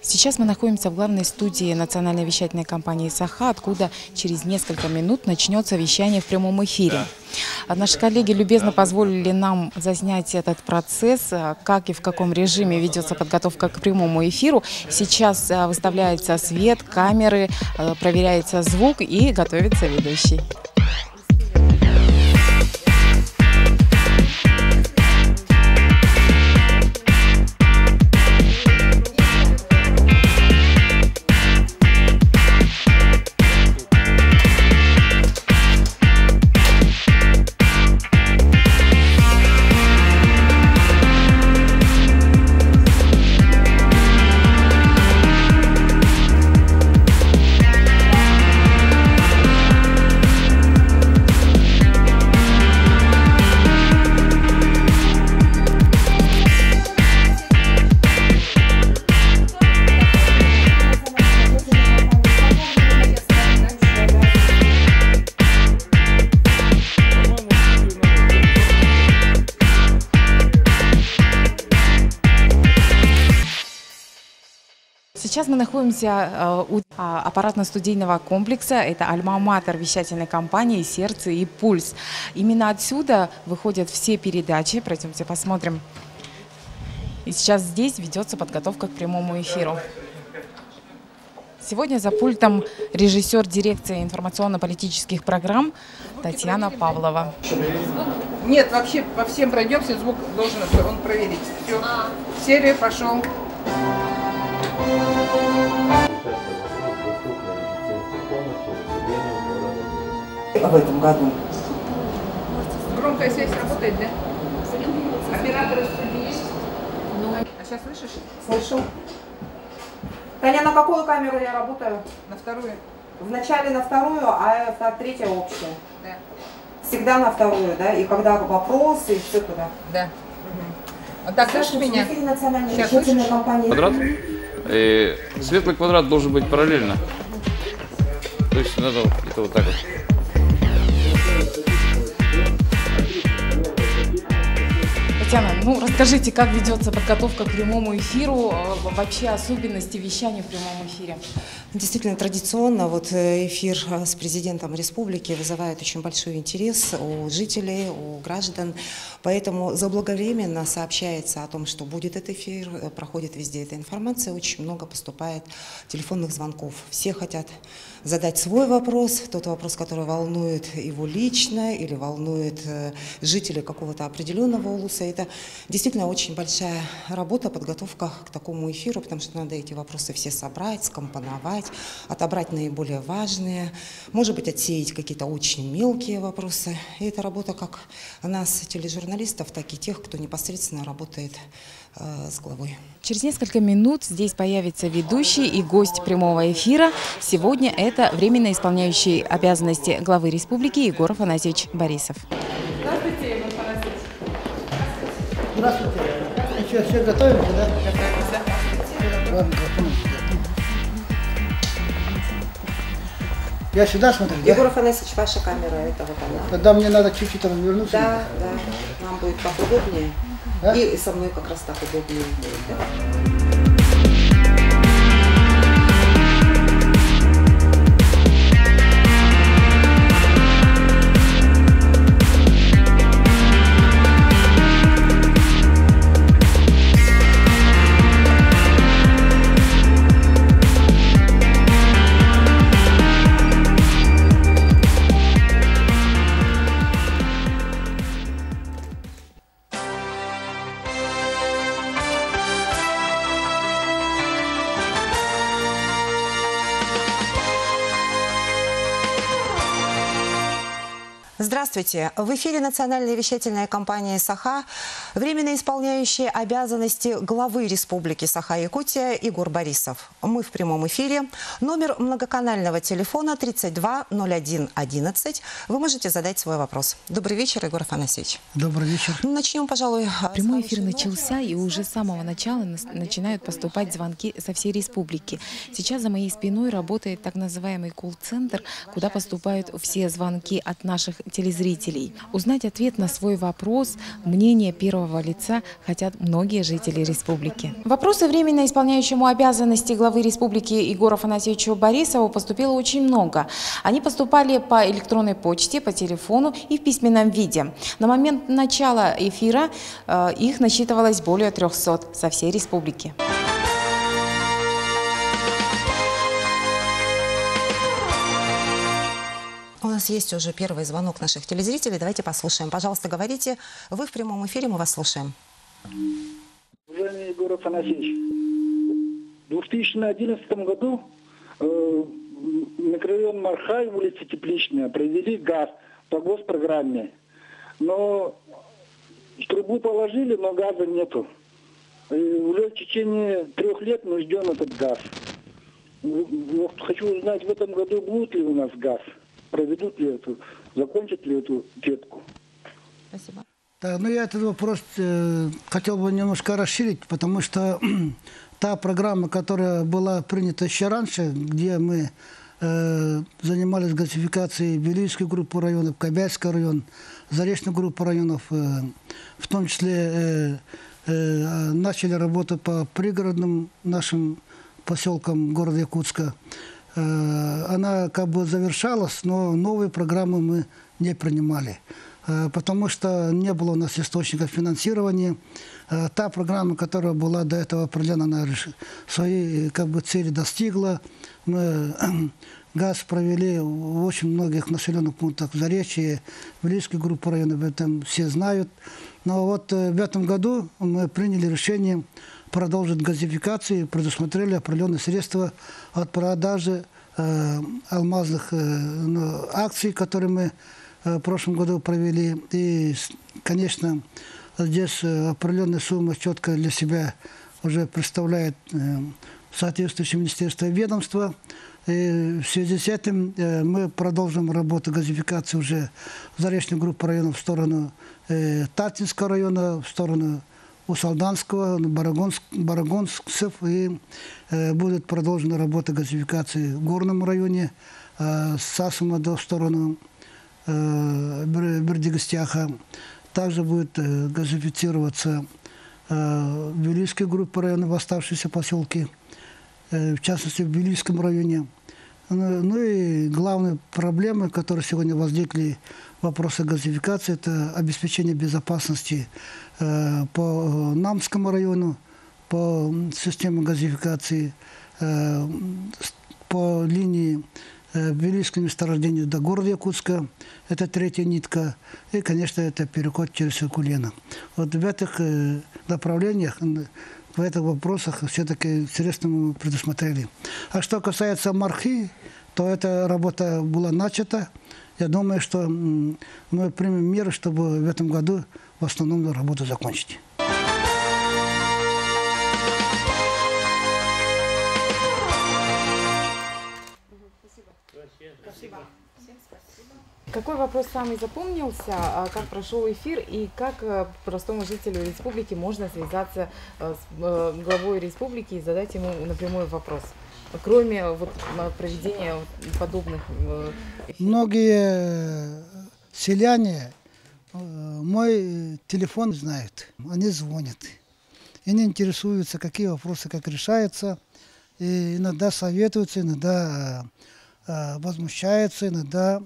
Сейчас мы находимся в главной студии национальной вещательной компании «Саха», откуда через несколько минут начнется вещание в прямом эфире. Наши коллеги любезно позволили нам заснять этот процесс, как и в каком режиме ведется подготовка к прямому эфиру. Сейчас выставляется свет, камеры, проверяется звук и готовится ведущий. Сейчас мы находимся у аппаратно-студийного комплекса. Это альма-матер вещательной компании «Сердце и пульс». Именно отсюда выходят все передачи. Пройдемте посмотрим. И сейчас здесь ведется подготовка к прямому эфиру. Сегодня за пультом режиссер дирекции информационно-политических программ Татьяна Павлова. Нет, вообще по всем пройдемся, звук должен он проверить. Все. Серия пошел. В этом году. Громкая связь работает, да? Операторы студии есть? А сейчас слышишь? Слышу. Таня, на какую камеру я работаю? На вторую. Вначале на вторую, а третья общая. Да. Всегда на вторую, да? И когда вопросы, и все туда. Да. А так слышишь меня? Сейчас слышишь? Квадрат. И светлый квадрат должен быть параллельно. То есть надо где-то вот так вот. Татьяна, расскажите, как ведется подготовка к прямому эфиру, вообще особенности вещания в прямом эфире? Действительно, традиционно эфир с президентом республики вызывает очень большой интерес у жителей, у граждан. Поэтому заблаговременно сообщается о том, что будет этот эфир, проходит везде эта информация, очень много поступает телефонных звонков. Все хотят задать свой вопрос, тот вопрос, который волнует его лично или волнует жителей какого-то определенного улуса. Это действительно очень большая работа, подготовка к такому эфиру, потому что надо эти вопросы все собрать, скомпоновать, отобрать наиболее важные, может быть, отсеять какие-то очень мелкие вопросы. И это работа как нас, тележурналистов, так и тех, кто непосредственно работает с главой. Через несколько минут здесь появится ведущий и гость прямого эфира. Сегодня это временно исполняющий обязанности главы республики Егор Афанасьевич Борисов. Здравствуйте, Егор Афанасьевич. Здравствуйте. Что, все готовимся, да? Готовимся. Ладно, я сюда смотрю, да? Егор Афанасьевич, ваша камера, это вот она. Тогда мне надо чуть-чуть развернуться. Да, нам будет так удобнее. Да? И со мной как раз так удобнее будет, да? Здравствуйте! В эфире национальная вещательная компания «Саха», временно исполняющий обязанности главы Республики Саха-Якутия Егор Борисов. Мы в прямом эфире. Номер многоканального телефона 320111. Вы можете задать свой вопрос. Добрый вечер, Егор Афанасьевич. Добрый вечер. Начнем, пожалуй. Прямой эфир начался, и уже с самого начала начинают поступать звонки со всей республики. Сейчас за моей спиной работает так называемый колл-центр, куда поступают все звонки от наших телезрителей. Узнать ответ на свой вопрос, мнение первого лица хотят многие жители республики. Вопросы временно исполняющему обязанности главы республики Егору Афанасьевичу Борисову поступило очень много. Они поступали по электронной почте, по телефону и в письменном виде. На момент начала эфира их насчитывалось более 300 со всей республики. У нас есть уже первый звонок наших телезрителей. Давайте послушаем. Пожалуйста, говорите. Вы в прямом эфире, мы вас слушаем. Уважаемый Егор Афанасьевич, в 2011 году микрорайон Мархай, улица Тепличная, провели газ по госпрограмме. Но трубу положили, но газа нету. И уже в течение 3 лет мы ждем этот газ. Хочу узнать, в этом году будет ли у нас газ? Проведут ли эту, закончат ли эту ветку? Спасибо. Так, ну я этот вопрос хотел бы немножко расширить, потому что та программа, которая была принята еще раньше, где мы занимались газификацией Белийской группы районов, Кобяйский район, Заречной группы районов, в том числе начали работу по пригородным нашим поселкам города Якутска. Она как бы завершалась, но новые программы мы не принимали, потому что не было у нас источников финансирования. Та программа, которая была до этого определена, она свои как бы цели достигла. Мы газ провели в очень многих населенных пунктах в Заречье, в Белийской группе районов, этом все знают. Но вот в этом году мы приняли решение продолжить газификацию, предусмотрели определенные средства от продажи алмазных акций, которые мы в прошлом году провели. И, конечно, здесь определенная сумма четко для себя уже представляет соответствующее министерство и ведомство. И в связи с этим мы продолжим работу газификации уже в Заречной группе районов в сторону Татинского района, в сторону Усалданского, Барагонцев, и будет продолжена работа газификации в Горном районе, с Сасумада в сторону Бердигостяха. Также будет газифицироваться в Белийской группе районов, оставшиеся поселки, в частности в Белийском районе. Ну и главные проблемы, которые сегодня возникли, вопросы газификации, это обеспечение безопасности по Намскому району, по системе газификации, по линии Белийского месторождения до города Якутска, это 3-я нитка, и, конечно, это переход через Иркулена. Вот в этих направлениях, в этих вопросах все-таки средства мы предусмотрели. А что касается Мархи, то эта работа была начата. Я думаю, что мы примем меры, чтобы в этом году в основном работу закончить. Какой вопрос самый запомнился, как прошел эфир и как простому жителю республики можно связаться с главой республики и задать ему напрямую вопрос, кроме вот проведения подобных эфиров? Многие селяне мой телефон знают, они звонят, они интересуются, какие вопросы как решаются, и иногда советуются, иногда возмущаются, иногда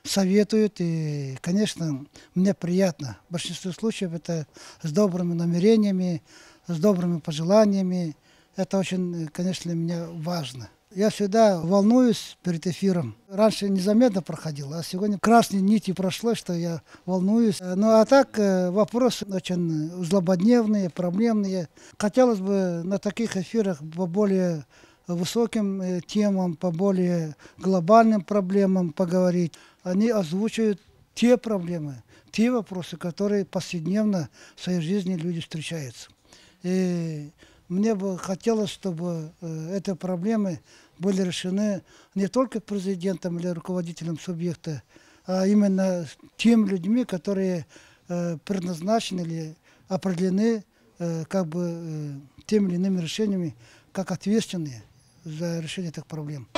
советуют. И, конечно, мне приятно. В большинстве случаев это с добрыми намерениями, с добрыми пожеланиями. Это очень, конечно, для меня важно. Я всегда волнуюсь перед эфиром. Раньше незаметно проходило, а сегодня красной нитью прошло, что я волнуюсь. Ну а так вопросы очень злободневные, проблемные. Хотелось бы на таких эфирах по более высоким темам, по более глобальным проблемам поговорить. Они озвучивают те проблемы, те вопросы, которые повседневно в своей жизни люди встречаются. И мне бы хотелось, чтобы эти проблемы были решены не только президентом или руководителем субъекта, а именно теми людьми, которые предназначены или определены как бы теми или иными решениями, как ответственные за решение этих проблем.